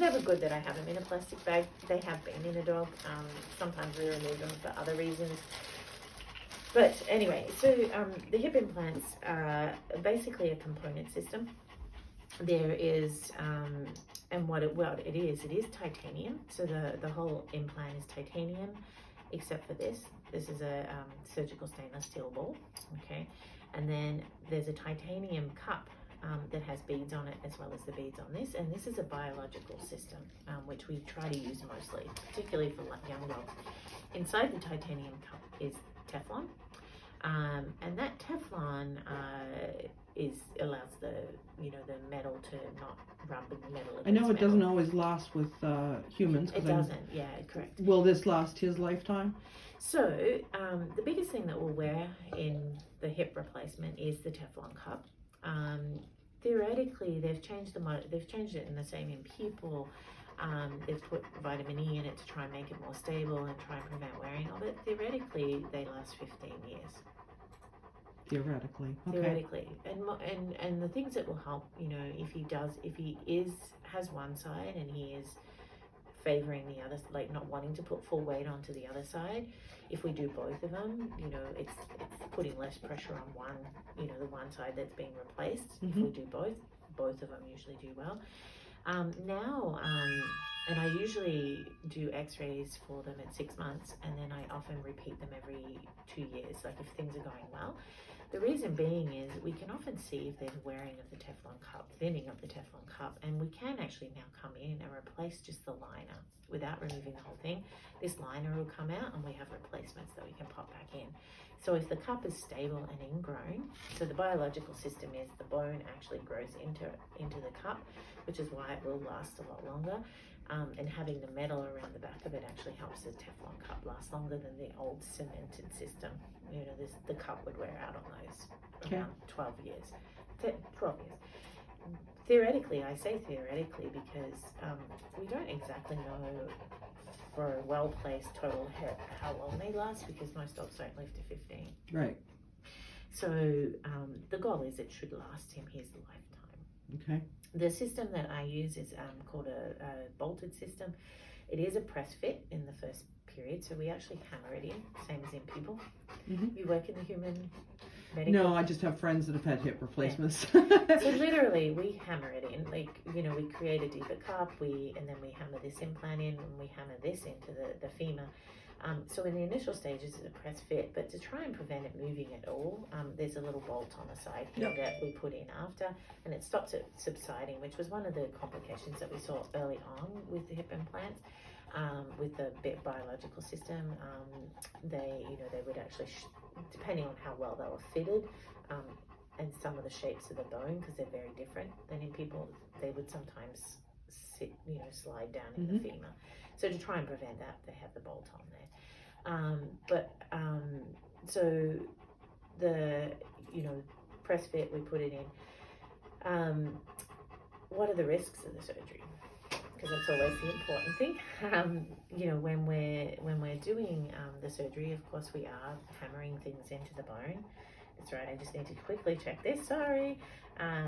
never good that I have them in a plastic bag. They have been in a dog. Sometimes we remove them for other reasons. But anyway, so the hip implants are basically a component system. There is, and what it is titanium. So the whole implant is titanium, except for this. This is a surgical stainless steel ball, okay? And then there's a titanium cup that has beads on it, as well as the beads on this. And this is a biological system, which we try to use mostly, particularly for young dogs. Inside the titanium cup is Teflon. And that Teflon allows the metal to not rub the metal. I know it doesn't always last with humans. It doesn't, yeah, correct. Will this last his lifetime? So the biggest thing that we'll wear in the hip replacement is the Teflon cup. Theoretically, they've changed it in the same in people. They've put vitamin E in it to try and make it more stable and try and prevent wearing of it. Theoretically, they last 15 years. Theoretically, okay. Theoretically, and the things that will help, if he has one side and he is favoring the other, like not wanting to put full weight onto the other side, if we do both of them, it's putting less pressure on one, the one side that's being replaced. If we do both of them usually do well. Now, and I usually do x-rays for them at 6 months, and then I often repeat them every 2 years, like if things are going well. The reason being is we can often see if there's wearing of the Teflon cup, thinning of the Teflon cup, and we can actually now come in and replace just the liner without removing the whole thing. This liner will come out and we have replacements that we can pop back in. So if the cup is stable and ingrown, so the biological system is the bone actually grows into the cup, which is why it will last a lot longer. And having the metal around the back of it actually helps the Teflon cup last longer than the old cemented system. The cup would wear out on those around 12 years. 12 years. Theoretically, I say theoretically because we don't exactly know for a well-placed total hip how long they last, because most dogs don't live to 15. Right. So the goal is it should last him his lifetime. Okay. The system that I use is called a bolted system. It is a press fit in the first period, so we actually hammer it in, same as in people. You work in the human medical? No, I just have friends that have had hip replacements. Yeah. So literally, we hammer it in. Like, we create a deeper cup, and then we hammer this implant in, and we hammer this into the femur. So in the initial stages, it's a press fit, but to try and prevent it moving at all, there's a little bolt on the side here that we put in after, and it stops it subsiding, which was one of the complications that we saw early on with the hip implants. With the biological system, they would actually, depending on how well they were fitted, and some of the shapes of the bone, because they're very different than in people, they would sometimes slide down in the femur. So to try and prevent that, they have the bolt on there. So the press fit, we put it in. What are the risks of the surgery? Because that's always the important thing. When we're doing the surgery, of course we are hammering things into the bone. That's right. I just need to quickly check this. Sorry.